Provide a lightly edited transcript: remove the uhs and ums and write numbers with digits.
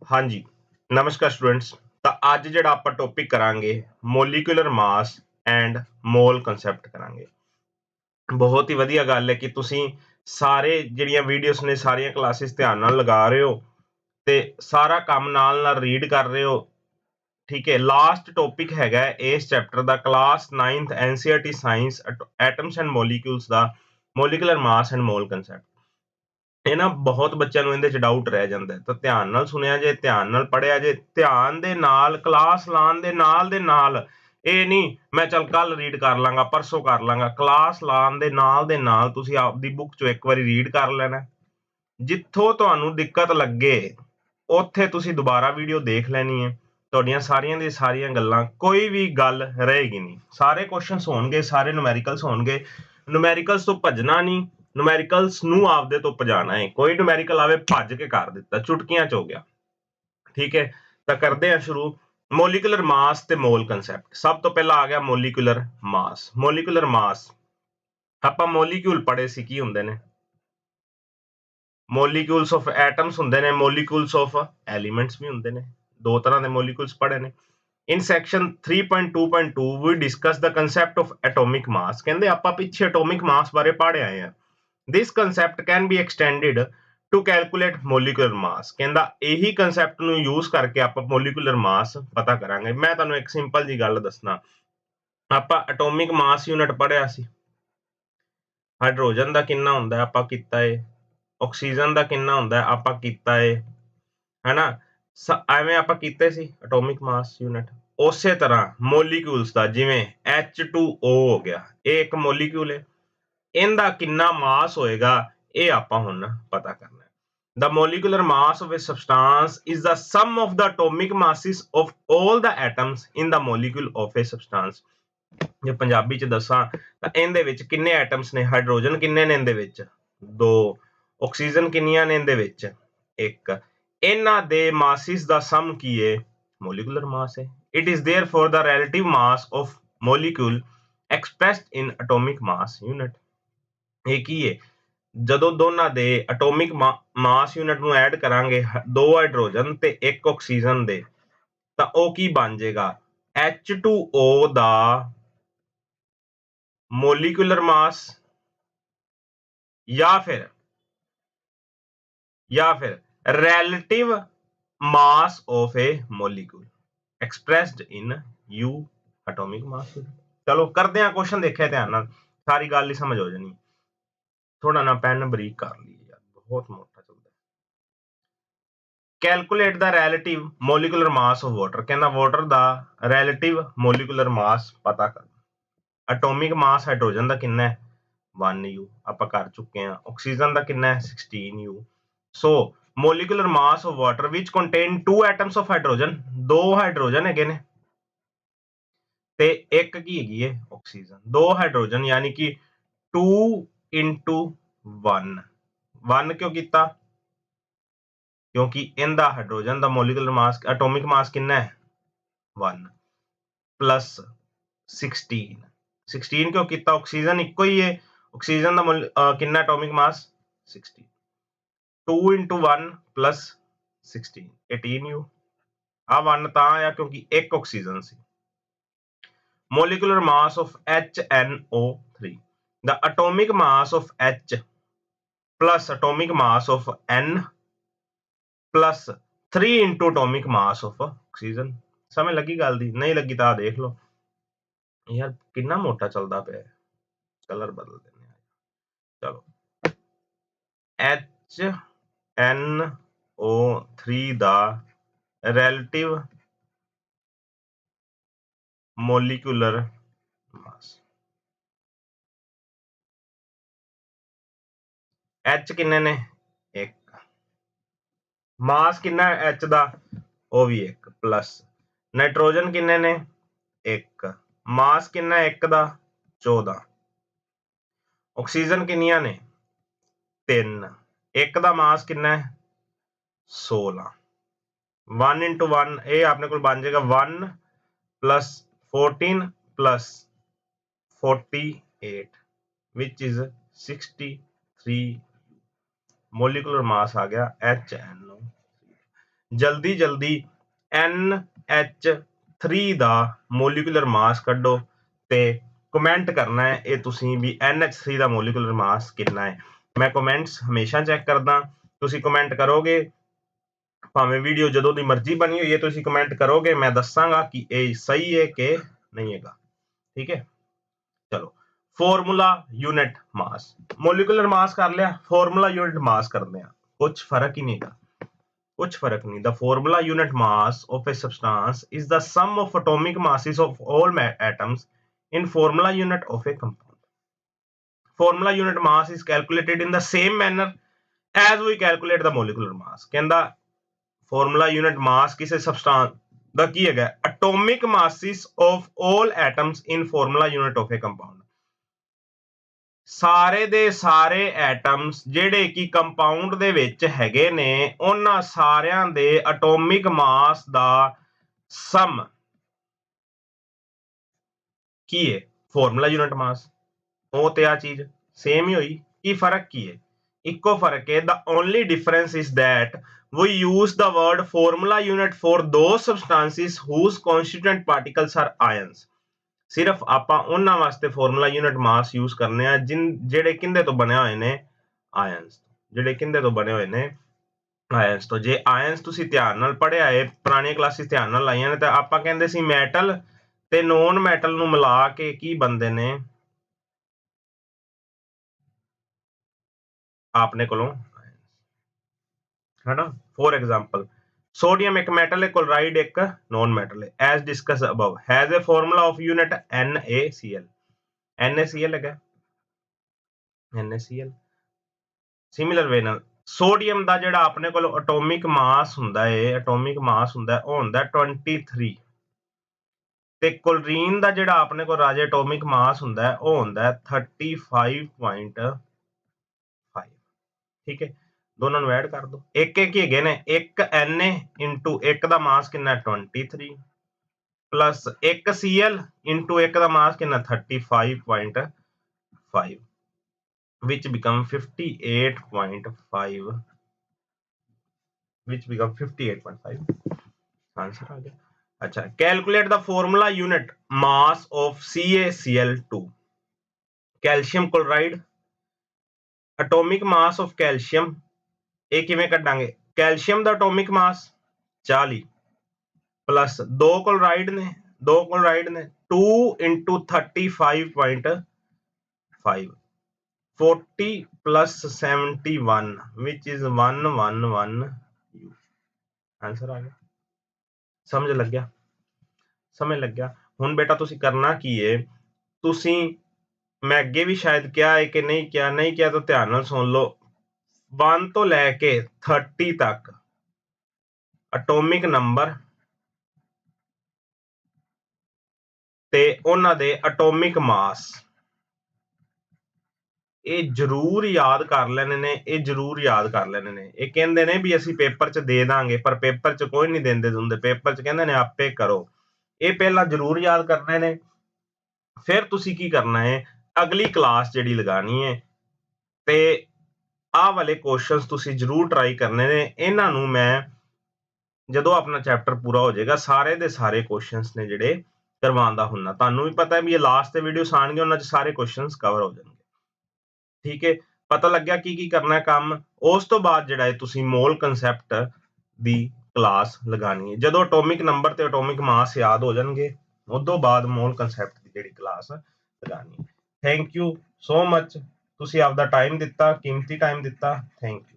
हाँ जी, नमस्कार स्टूडेंट्स। ਤਾਂ ਅੱਜ ਜਿਹੜਾ ਆਪਾਂ ਟੌਪਿਕ ਕਰਾਂਗੇ molecular mass and mall concept ਕਰਾਂਗੇ। ਬਹੁਤ ਹੀ ਵਧੀਆ ਗੱਲ ਹੈ ਕਿ ਤੁਸੀਂ ਸਾਰੇ ਜਿਹੜੀਆਂ ਵੀਡੀਓਜ਼ ਨੇ ਸਾਰੀਆਂ ਕਲਾਸਿਸ ਧਿਆਨ ਨਾਲ ਲਗਾ ਰਹੇ ਹੋ ਤੇ ਸਾਰਾ ਕੰਮ ਨਾਲ ਨਾਲ ਰੀਡ ਕਰ ਰਹੇ ਹੋ। ਠੀਕ ਹੈ, ਲਾਸਟ ਟੌਪਿਕ ਹੈਗਾ ਇਸ chapter the class 9th NCERT science atoms and molecules the molecular mass and mall concept. ਇਹ ਨਾ ਬਹੁਤ ਬੱਚਿਆਂ ਨੂੰ ਇਹਦੇ ਚ ਡਾਊਟ ਰਹਿ ਜਾਂਦਾ ਤਾਂ ਧਿਆਨ ਨਾਲ ਸੁਣਿਆ ਜੇ, ਧਿਆਨ ਨਾਲ ਪੜਿਆ ਜੇ, ਧਿਆਨ ਦੇ ਨਾਲ ਕਲਾਸ ਲਾਉਣ ਦੇ ਨਾਲ ਇਹ ਨਹੀਂ ਮੈਂ ਚੱਲ ਕੱਲ ਰੀਡ ਕਰ ਲਾਂਗਾ, ਪਰਸੋਂ ਕਰ ਲਾਂਗਾ। ਕਲਾਸ ਲਾਉਣ ਦੇ ਨਾਲ ਤੁਸੀਂ ਆਪਦੀ ਬੁੱਕ ਚੋਂ ਇੱਕ ਵਾਰੀ ਰੀਡ ਕਰ ਲੈਣਾ। ਜਿੱਥੋਂ ਤੁਹਾਨੂੰ ਦਿੱਕਤ ਲੱਗੇ ਉੱਥੇ ਤੁਸੀਂ ਦੁਬਾਰਾ ਵੀਡੀਓ ਦੇਖ ਲੈਣੀ ਹੈ। ਤੁਹਾਡੀਆਂ ਸਾਰੀਆਂ ਦੀ ਸਾਰੀਆਂ ਗੱਲਾਂ, ਕੋਈ ਵੀ ਗੱਲ ਰਹੇਗੀ ਨਹੀਂ। ਸਾਰੇ ਕੁਐਸਚਨਸ ਹੋਣਗੇ, ਸਾਰੇ ਨੂਮੈਰੀਕਲਸ ਹੋਣਗੇ। ਨੂਮੈਰੀਕਲਸ ਤੋਂ ਭੱਜਣਾ ਨਹੀਂ, ਨੂਮੈਰੀਕਲਸ ਨੂੰ ਆਪਦੇ ਤੋਂ ਭਜਾਣਾ ਹੈ। ਕੋਈ ਨੂਮੈਰੀਕਲ ਆਵੇ ਭੱਜ ਕੇ ਕਰ ਦਿੱਤਾ, ਚੁਟਕੀਆਂ ਚ ਹੋ ਗਿਆ। ਠੀਕ ਹੈ, ਤਾਂ ਕਰਦੇ ਹਾਂ ਸ਼ੁਰੂ। ਮੋਲੀਕੂਲਰ ਮਾਸ ਤੇ ਮੋਲ ਕਨਸੈਪਟ। ਸਭ ਤੋਂ ਪਹਿਲਾਂ ਆ ਗਿਆ ਮੋਲੀਕੂਲਰ ਮਾਸ। ਮੋਲੀਕੂਲਰ ਮਾਸ ਆਪਾਂ ਮੋਲੀਕਿਊਲ ਪੜ੍ਹੇ ਸੀ, ਕੀ ਹੁੰਦੇ ਨੇ? ਮੋਲੀਕਿਊਲਸ ਆਫ ਐਟਮਸ ਹੁੰਦੇ ਨੇ, ਮੋਲੀਕਿਊਲਸ ਆਫ ਐਲੀਮੈਂਟਸ ਵੀ ਹੁੰਦੇ ਨੇ। ਦੋ ਤਰ੍ਹਾਂ ਦੇ ਮੋਲੀਕਿਊਲਸ ਪੜ੍ਹੇ ਨੇ। In section 3.2.2 we discuss the concept of atomic mass। ਕਹਿੰਦੇ ਆਪਾਂ ਪਿੱਛੇ atomic mass ਬਾਰੇ ਪੜ੍ਹ ਆਏ ਹਾਂ। This concept can be extended to calculate molecular mass। ਕਹਿੰਦਾ ਇਹੀ concept ਨੂੰ use ਕਰਕੇ ਆਪਾਂ molecular mass ਪਤਾ ਕਰਾਂਗੇ। ਮੈਂ ਤੁਹਾਨੂੰ ਇੱਕ ਸਿੰਪਲ ਜੀ ਗੱਲ ਦੱਸਣਾ। ਆਪਾਂ atomic mass unit ਪੜ੍ਹਿਆ ਸੀ। ਹਾਈਡਰੋਜਨ ਦਾ ਕਿੰਨਾ ਹੁੰਦਾ ਆਪਾਂ ਕੀਤਾ ਏ, ਆਕਸੀਜਨ ਦਾ ਕਿੰਨਾ ਹੁੰਦਾ ਆਪਾਂ ਕੀਤਾ ਏ, ਹੈਨਾ? ਐਵੇਂ ਆਪਾਂ ਕੀਤੇ ਸੀ ਐਟੋਮਿਕ ਮਾਸ ਯੂਨਿਟ। ਉਸੇ ਤਰ੍ਹਾਂ ਮੋਲੀਕਿਊਲਸ ਦਾ, ਜਿਵੇਂ H2O ਹੋ ਗਿਆ, ਇਹ ਇੱਕ ਮੋਲੀਕਿਊਲ ਹੈ। ਇਹਦਾ ਕਿੰਨਾ ਮਾਸ ਹੋਏਗਾ ਇਹ ਆਪਾਂ ਹੁਣ ਪਤਾ ਕਰਨਾ ਹੈ। The molecular mass of a substance is the sum of the atomic masses of all the atoms in the molecule of a substance। ਜੇ ਪੰਜਾਬੀ ਚ ਦੱਸਾਂ ਤਾਂ ਇਹਦੇ ਵਿੱਚ ਕਿੰਨੇ ਐਟਮਸ ਨੇ? ਹਾਈਡਰੋਜਨ ਕਿੰਨੇ ਨੇ ਇਹਦੇ ਵਿੱਚ? 2। ਆਕਸੀਜਨ ਕਿੰਨੀਆਂ ਨੇ ਇਹਦੇ ਵਿੱਚ? 1। ਇਹਨਾਂ ਦੇ ਮਾਸਿਸ ਦਾ ਸਮ ਕੀ ਹੈ? ਮੋਲੀਕੂਲਰ ਮਾਸ ਹੈ। It is therefore the relative mass of molecule expressed in atomic mass unit। ਇਹ ਕੀ ਹੈ? ਜਦੋਂ ਦੋਨਾਂ ਦੇ ਐਟੋਮਿਕ ਮਾਸ ਯੂਨਿਟ ਨੂੰ ਐਡ ਕਰਾਂਗੇ, 2 ਹਾਈਡਰੋਜਨ ਤੇ 1 ਆਕਸੀਜਨ ਦੇ, ਤਾਂ ਉਹ ਕੀ ਬਣ ਜਾਏਗਾ? H2O ਦਾ ਮੋਲੀਕੂਲਰ ਮਾਸ ਜਾਂ ਫਿਰ relative mass of a molecule expressed in U atomic mass। ਚਲੋ ਕਰਦੇ ਹਾਂ ਕੁਐਸਚਨ, ਦੇਖਿਆ ਧਿਆਨ ਨਾਲ, ਸਾਰੀ ਗੱਲ ਹੀ ਸਮਝ ਹੋ ਜਾਣੀ। ਥੋੜਾ ਨਾ ਪੈਨ ਬਰੀਕ ਕਰ ਲਈ ਯਾਰ, ਬਹੁਤ ਮੋਟਾ ਚੱਲਦਾ। Calculate the relative molecular mass of water। ਕਹਿੰਦਾ ਵਾਟਰ ਦਾ relative molecular mass ਪਤਾ ਕਰ। ਐਟੋਮਿਕ ਮਾਸ ਹਾਈਡਰੋਜਨ ਦਾ ਕਿੰਨਾ ਹੈ? 1U, ਆਪਾਂ ਕਰ ਚੁੱਕੇ ਹਾਂ। ਆਕਸੀਜਨ ਦਾ ਕਿੰਨਾ ਹੈ? 16U। So molecular mass of water which contain 2 atoms of hydrogen। 2 hydrogen ਹੈਗੇ ਨੇ ਤੇ ਇੱਕ ਕੀ ਹੈਗੀ ਹੈ? ਆਕਸੀਜਨ। 2 ਹਾਈਡਰੋਜਨ ਯਾਨੀ ਕਿ 2 into 1। 1 ਕਿਉਂ ਕੀਤਾ? ਕਿਉਂਕਿ ਇਹਦਾ ਹਾਈਡਰੋਜਨ ਦਾ ਮੋਲੀਕੂਲਰ ਮਾਸ, ਐਟੋਮਿਕ ਮਾਸ ਕਿੰਨਾ ਹੈ? 1 plus 16। 16 ਕਿਉਂ ਕੀਤਾ? ਆਕਸੀਜਨ ਇੱਕੋ ਹੀ ਹੈ। ਆਕਸੀਜਨ ਦਾ ਕਿੰਨਾ ਐਟੋਮਿਕ ਮਾਸ? 16। 2 into 1 plus 16, 18U। ਆ 1 ਤਾਂ ਆ ਕਿਉਂਕਿ ਇੱਕ oxygen C. Molecular mass of HNO3। The atomic mass of H plus atomic mass of N plus 3 into atomic mass of oxygen। ਸਮਝ ਲੱਗੀ ਗੱਲ ਦੀ? ਨਹੀਂ ਲੱਗੀ ਤਾਂ ਦੇਖ ਲਓ ਯਾਰ, ਕਿੰਨਾ ਮੋਟਾ ਚੱਲਦਾ ਪਿਆ। ਕਲਰ ਬਦਲ ਦਿੰਦੇ ਆ। ਚਲੋ, HNO3 ਦਾ relative molecular mass। H ਕਿੰਨੇ ਨੇ? 1। ਮਾਸ ਕਿੰਨਾ H ਦਾ? ਉਹ ਵੀ 1 ਪਲੱਸ। ਨਾਈਟ੍ਰੋਜਨ ਕਿੰਨੇ ਨੇ? 1। ਮਾਸ ਕਿੰਨਾ 1 ਦਾ? 14। ਆਕਸੀਜਨ ਕਿੰਨੀਆਂ ਨੇ? 3। 1 ਦਾ ਮਾਸ ਕਿੰਨਾ ਹੈ? 16। 1 into 1, ਇਹ ਆਪਣੇ ਕੋਲ ਬਣ ਜਾਏਗਾ 1 plus 14 plus 48 which is 63। Molecular ਮਾਸ ਆ ਗਿਆ HNO। जल्दी जल्दी NH3 ਦਾ ਮੋਲੀਕੂਲਰ ਮਾਸ ਕੱਢੋ ਤੇ ਕਮੈਂਟ ਕਰਨਾ ਹੈ ਇਹ ਤੁਸੀਂ ਵੀ NH3 ਦਾ ਮੋਲੀਕੂਲਰ ਮਾਸ ਕਿੰਨਾ ਹੈ। ਮੈਂ ਕਮੈਂਟਸ ਹਮੇਸ਼ਾ ਚੈੱਕ ਕਰਦਾ, ਤੁਸੀਂ ਕਮੈਂਟ ਕਰੋਗੇ ਭਾਵੇਂ ਵੀਡੀਓ ਜਦੋਂ ਦੀ ਮਰਜ਼ੀ ਬਣੀ ਹੋਈ ਹੈ ਤੁਸੀਂ ਕਮੈਂਟ ਕਰੋਗੇ, ਮੈਂ ਦੱਸਾਂਗਾ ਕਿ ਇਹ ਸਹੀ ਹੈ ਕਿ ਨਹੀਂ ਹੈਗਾ। ਠੀਕ ਹੈ, ਚਲੋ ਫਾਰਮੂਲਾ ਯੂਨਿਟ ਮਾਸ, ਮੋਲੀਕੂਲਰ ਮਾਸ ਕਰ ਲਿਆ, ਫਾਰਮੂਲਾ ਯੂਨਿਟ ਮਾਸ ਕਰਦੇ ਆ, ਕੁਝ ਫਰਕ ਹੀ ਨਹੀਂ ਹੈਗਾ, कुछ फर्क नहीं। The formula unit mass of a substance is the sum of atomic masses of all atoms in formula unit of a compound. Formula unit mass is calculated in the same manner as we calculate the molecular mass. कहंदा formula unit mass किसी substance ਦਾ ਕੀ ਹੈਗਾ, atomic masses of all atoms in formula unit of a compound। ਸਾਰੇ ਦੇ ਸਾਰੇ atoms ਜਿਹੜੇ ਕਿ compound ਦੇ ਵਿੱਚ ਹੈਗੇ ਨੇ ਉਹਨਾਂ ਸਾਰਿਆਂ ਦੇ ਐਟੋਮਿਕ ਮਾਸ ਦਾ ਸਮ ਕੀ ਹੈ, ਫਾਰਮੂਲਾ ਯੂਨਿਟ ਮਾਸ। ਉਹ ਤੇ ਆ ਚੀਜ਼ ਸੇਮ ਹੀ ਹੋਈ, ਕੀ ਫਰਕ ਕੀ ਹੈ, ਇੱਕੋ ਫਰਕ ਹੈ। the only difference is that we use the word formula unit for those substances whose constituent particles are ions। ਸਿਰਫ ਆਪਾਂ ਉਹਨਾਂ ਵਾਸਤੇ ਫਾਰਮੂਲਾ ਯੂਨਿਟ ਮਾਸ ਯੂਜ਼ ਕਰਨੇ ਆ ਜਿਹੜੇ ਕਿੰਦੇ ਤੋਂ ਬਣੇ ਹੋਏ ਨੇ, ਆਇਨਸ, ਜਿਹੜੇ ਕਿੰਦੇ ਤੋਂ ਬਣੇ ਹੋਏ ਨੇ, ਆਇਨਸ ਤੋਂ। ਜੇ ਆਇਨਸ ਤੁਸੀਂ ਧਿਆਨ ਨਾਲ ਪੜ੍ਹਿਆ ਹੈ, ਪੁਰਾਣੀਆਂ ਕਲਾਸਿਸ ਧਿਆਨ ਨਾਲ ਲਾਈਆਂ ਨੇ, ਤਾਂ ਆਪਾਂ ਕਹਿੰਦੇ ਸੀ ਮੈਟਲ ਤੇ ਨੋਨ ਮੈਟਲ ਨੂੰ ਮਿਲਾ ਕੇ ਕੀ ਬਣਦੇ ਨੇ, ਆਪਣੇ ਕੋਲੋਂ ਹੈਨਾ। ਫੋਰ ਐਗਜ਼ਾਮਪਲ sodium ਇੱਕ ਮੈਟਲ ਹੈ, chloride ਇੱਕ ਨੋਨ ਮੈਟਲ ਹੈ। as discussed above has a formula of unit NaCl। NaCl ਹੈਗਾ, NaCl। ਸਿਮਿਲਰ ਵੇ ਨਾਲ ਸੋਡੀਅਮ ਦਾ ਜਿਹੜਾ ਆਪਣੇ ਕੋਲ ਐਟੋਮਿਕ ਮਾਸ ਹੁੰਦਾ ਹੈ, ਐਟੋਮਿਕ ਮਾਸ ਹੁੰਦਾ ਉਹ ਹੁੰਦਾ 23 ਤੇ ਕਲੋਰੀਨ ਦਾ ਜਿਹੜਾ ਆਪਣੇ ਕੋਲ ਰਾਜੇ ਐਟੋਮਿਕ ਮਾਸ ਹੁੰਦਾ ਉਹ ਹੁੰਦਾ 35.5। ਠੀਕ ਹੈ, ਦੋਨਾਂ ਨੂੰ ਐਡ ਕਰ ਦੋ, ਇੱਕ ਇੱਕ ਹੈਗੇ ਨੇ, ਇੱਕ Na ਇੰਟੂ ਇੱਕ ਦਾ ਮਾਸ ਕਿੰਨਾ 23 ਪਲੱਸ ਇੱਕ Cl ਇੰਟੂ ਇੱਕ ਦਾ ਮਾਸ ਕਿੰਨਾ 35.5 which become 58.5 which become 58.5 answer आ गया। अच्छा, calculate the formula unit mass of CaCl2। Calcium chloride atomic mass of calcium ਇਹ ਕਿਵੇਂ ਕੱਢਾਂਗੇ, ਕੈਲਸ਼ੀਅਮ ਦਾ ਐਟੋਮਿਕ ਮਾਸ 40 ਪਲੱਸ 2 ਕਲੋਰਾਈਡ ਨੇ 2 into 35.5 40 plus 71 which is 111 U। Answer ਆ ਗਿਆ, ਸਮਝ ਲੱਗਿਆ, ਸਮਝ ਲੱਗਿਆ। ਹੁਣ ਬੇਟਾ ਤੁਸੀਂ ਕਰਨਾ ਕੀ ਹੈ, ਤੁਸੀਂ ਮੈਂ ਅੱਗੇ ਵੀ ਸ਼ਾਇਦ ਕਿਹਾ ਹੈ ਕਿ ਨਹੀਂ ਕਿਹਾ, ਨਹੀਂ ਕਿਹਾ ਤਾਂ ਧਿਆਨ ਨਾਲ ਸੁਣ ਲਓ। 1 ਤੋਂ ਲੈ ਕੇ 30 ਤੱਕ ਐਟੋਮਿਕ ਨੰਬਰ ਤੇ ਉਹਨਾਂ ਦੇ ਐਟੋਮਿਕ ਮਾਸ ਇਹ ਜ਼ਰੂਰ ਯਾਦ ਕਰ ਲੈਣੇ ਨੇ, ਇਹ ਜ਼ਰੂਰ ਯਾਦ ਕਰ ਲੈਣੇ ਨੇ। ਇਹ ਕਹਿੰਦੇ ਨੇ ਵੀ ਅਸੀਂ ਪੇਪਰ 'ਚ ਦੇ ਦਾਂਗੇ, ਪਰ ਪੇਪਰ 'ਚ ਕੋਈ ਨਹੀਂ ਦਿੰਦੇ ਹੁੰਦੇ, ਪੇਪਰ 'ਚ ਕਹਿੰਦੇ ਨੇ ਆਪੇ ਕਰੋ। ਇਹ ਪਹਿਲਾਂ ਜ਼ਰੂਰ ਯਾਦ ਕਰਨੇ ਨੇ, ਫਿਰ ਤੁਸੀਂ ਕੀ ਕਰਨਾ ਹੈ, ਅਗਲੀ ਕਲਾਸ ਜਿਹੜੀ ਲਗਾਣੀ ਹੈ ਤੇ ਆਹ ਵਾਲੇ ਕੁਐਸਚਨਸ ਤੁਸੀਂ ਜ਼ਰੂਰ ਟਰਾਈ ਕਰਨੇ ਨੇ। ਇਹਨਾਂ ਨੂੰ ਮੈਂ ਜਦੋਂ ਆਪਣਾ ਚੈਪਟਰ ਪੂਰਾ ਹੋ ਜਾਏਗਾ ਸਾਰੇ ਦੇ ਸਾਰੇ ਕੁਐਸਚਨਸ ਨੇ ਜਿਹੜੇ ਕਰਵਾਉਂਦਾ ਹੁੰਦਾ, ਤੁਹਾਨੂੰ ਵੀ ਪਤਾ ਵੀ ਇਹ ਲਾਸਟ ਤੇ ਵੀਡੀਓਸ ਆਣਗੇ, ਉਹਨਾਂ 'ਚ ਸਾਰੇ ਕੁਐਸਚਨਸ ਕਵਰ ਹੋ ਜਾਣਗੇ। ਠੀਕ ਹੈ, ਪਤਾ ਲੱਗਿਆ ਕੀ ਕੀ ਕਰਨਾ ਕੰਮ। ਉਸ ਤੋਂ ਬਾਅਦ ਜਿਹੜਾ ਹੈ ਤੁਸੀਂ ਮੋਲ ਕਨਸੈਪਟ ਦੀ ਕਲਾਸ ਲਗਾਣੀ ਹੈ। ਜਦੋਂ ਐਟੋਮਿਕ ਨੰਬਰ ਤੇ ਐਟੋਮਿਕ ਮਾਸ ਯਾਦ ਹੋ ਜਾਣਗੇ, ਉਦੋਂ ਬਾਅਦ ਮੋਲ ਕਨਸੈਪਟ ਦੀ ਜਿਹੜੀ ਕਲਾਸ ਲਗਾਣੀ ਹੈ। ਥੈਂਕ ਯੂ ਸੋ ਮਚ, ਤੁਸੀਂ ਆਪਦਾ ਟਾਈਮ ਦਿੱਤਾ, ਕੀਮਤੀ ਟਾਈਮ ਦਿੱਤਾ, ਥੈਂਕ ਯੂ।